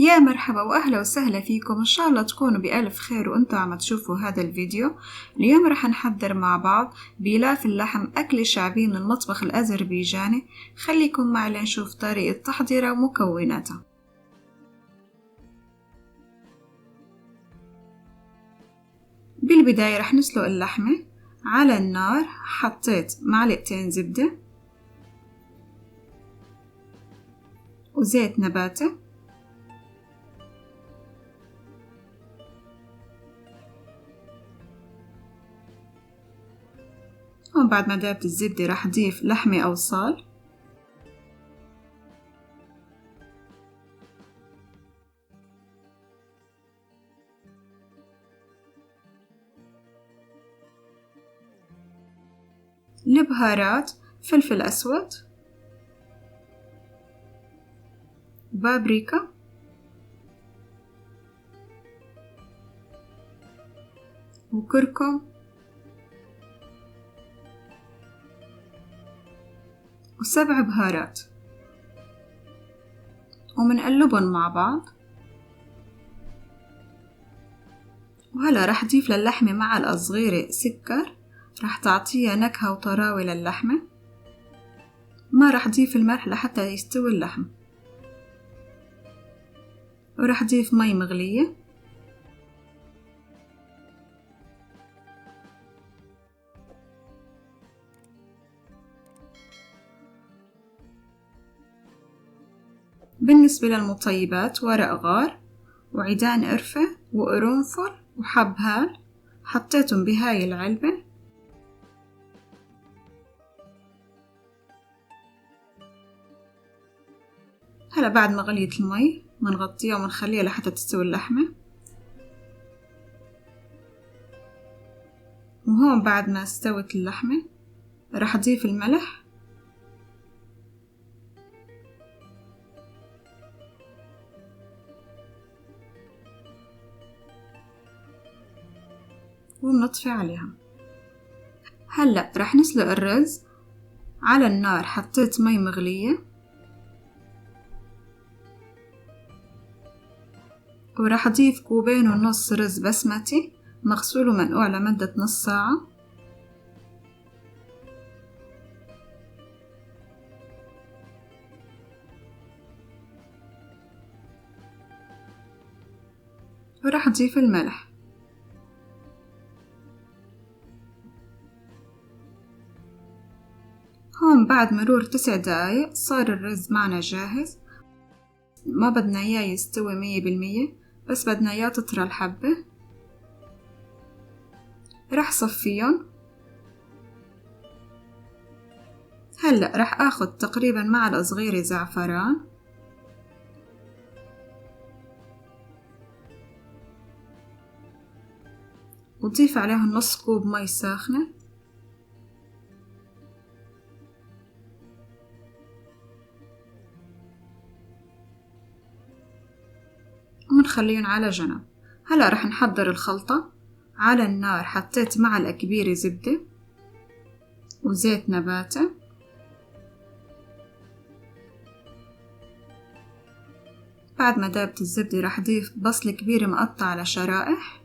يا مرحبا وأهلا وسهلا فيكم، إن شاء الله تكونوا بألف خير وأنتوا عم تشوفوا هذا الفيديو. اليوم رح نحضر مع بعض بيلاف اللحم، أكلة شعبية من المطبخ الأذربيجاني. خليكم معي لنشوف طريقة تحضيرها ومكوناتها. بالبداية رح نسلق اللحمة على النار. حطيت معلقتين زبدة وزيت نباتي، هون بعد ما ذابت الزبدة رح أضيف لحمة أو صال، البهارات فلفل أسود، بابريكا، وكركم، وسبع بهارات، ومنقلبهم مع بعض. وهلا رح أضيف للحمة معلقة صغيرة سكر، رح تعطيها نكهة وطراوة للحمة. ما رح أضيف الملح لحتى يستوي اللحم، ورح أضيف مي مغلية، بالنسبة للمطيبات ورق غار وعيدان قرفة وقرنفل وحب هال، حطيتهم بهاي العلبة. هلا بعد ما غليت المي منغطيها ومنخليها لحتى تستوي اللحمة. وهون بعد ما استوت اللحمة رح أضيف الملح، وبنطفي عليها. هلأ رح نسلق الرز على النار. حطيت مي مغلية ورح أضيف كوبين ونص رز بسمتي مغسول ومنقوع لمدة نص ساعة. ورح أضيف الملح. هون بعد مرور 9 دقايق صار الرز معنا جاهز. ما بدنا إياه يستوي 100%، بس بدنا إياه تطرى الحبة. رح صفيهم. هلأ رح أخد تقريبا معلقة صغيرة زعفران، وضيف عليهم نص كوب مي ساخنة، ومنخليهم على جنب. هلأ رح نحضر الخلطة. على النار حطيت معلقة كبيرة زبدة وزيت نباتي، بعد ما دابت الزبدة رح أضيف بصلة كبيرة مقطعة على شرائح،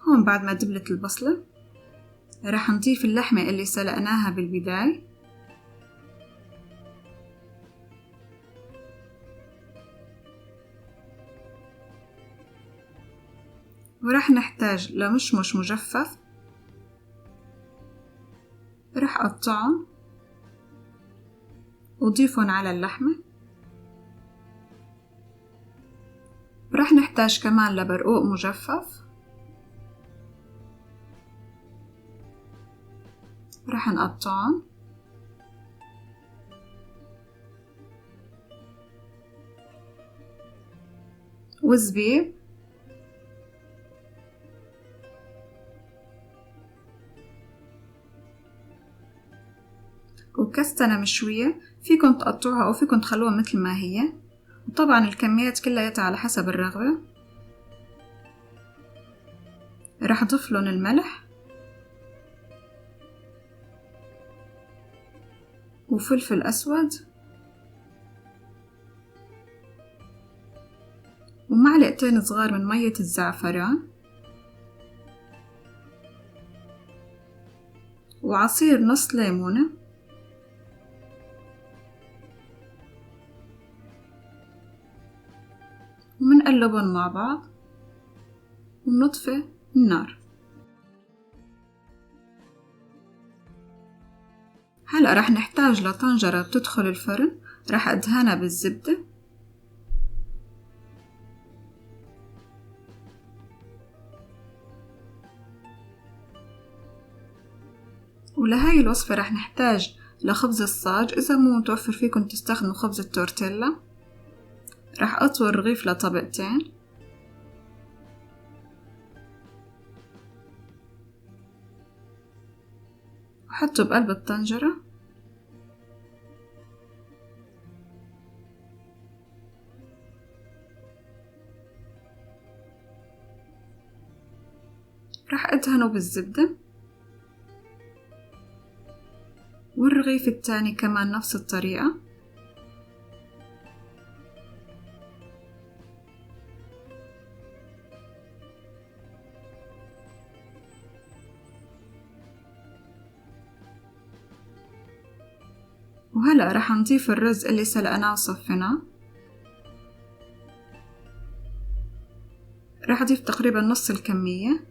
هون بعد ما دبلت البصلة رح نضيف اللحمة اللي سلقناها بالبداية، ورح نحتاج لمشمش مجفف، رح أقطعهم وضيفهم على اللحمة. ورح نحتاج كمان لبرقوق مجفف، رح نقطعهم. وزبيب، وكستنة مشوية، فيكن تقطعوها أو فيكن تخلوها مثل ما هي، وطبعا الكميات كلها على حسب الرغبة. رح أضيف لهم الملح وفلفل أسود ومعلقتين صغار من مية الزعفران وعصير نص ليمونة ومنقلبهم مع بعض ونطفي النار. هلأ رح نحتاج لطنجرة تدخل الفرن، رح أدهنها بالزبدة ولهاي الوصفة رح نحتاج لخبز الصاج، إذا مو متوفر فيكن تستخدموا خبز التورتيلا. رح أطوي الرغيف لطبقتين وحطه بقلب الطنجرة رح أدهنه بالزبدة، والرغيف التاني كمان نفس الطريقة. وهلأ رح نضيف الرز اللي سلقناه وصفيناه، رح أضيف تقريبا نص الكمية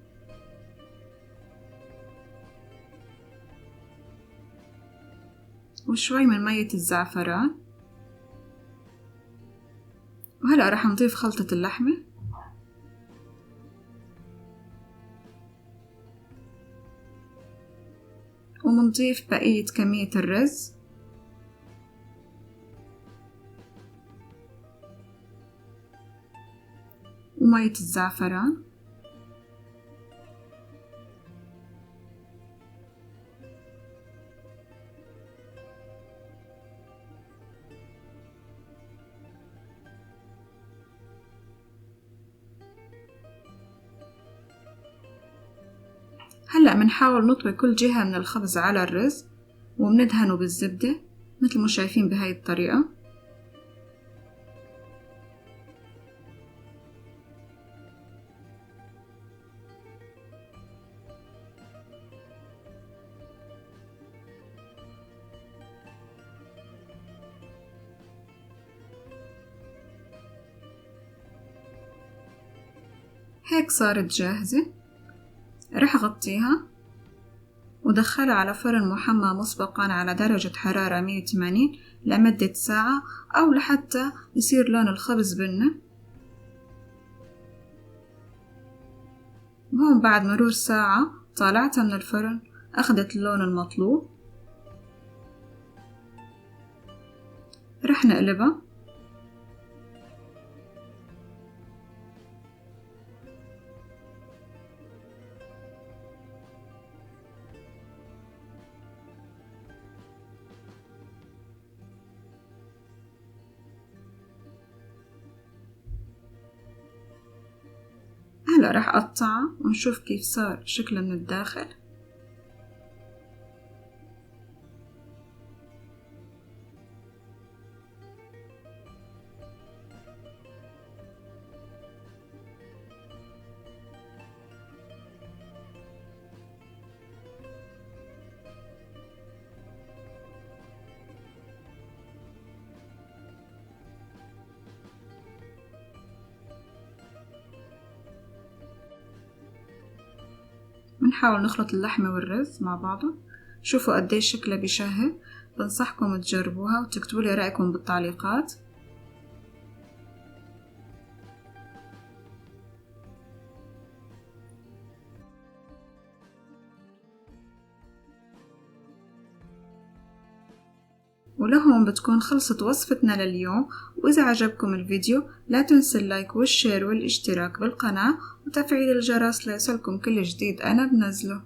وشوي من مية الزعفران. وهلأ رح نضيف خلطة اللحمة ومنضيف بقية كمية الرز ومية الزعفران هلأ منحاول نطوي كل جهة من الخبز على الرز ومندهنه بالزبدة مثل ما شايفين بهاي الطريقة. هيك صارت جاهزة. رح أغطيها ودخلها على فرن محمى مسبقا على درجة حرارة 180 لمدة ساعة أو لحتى يصير لون الخبز بني. وهون بعد مرور ساعة طالعتها من الفرن أخذت اللون المطلوب. رح نقلبها هلأ رح أقطعها ونشوف كيف صار شكلها من الداخل. بنحاول نخلط اللحمة والرز مع بعضه. شوفوا قديش شكلها بشهي. بنصحكم تجربوها وتكتبولي رأيكم بالتعليقات. ولهون بتكون خلصت وصفتنا لليوم. وإذا عجبكم الفيديو لا تنسوا اللايك والشير والاشتراك بالقناة وتفعيل الجرس ليصلكم كل جديد أنا بنزله.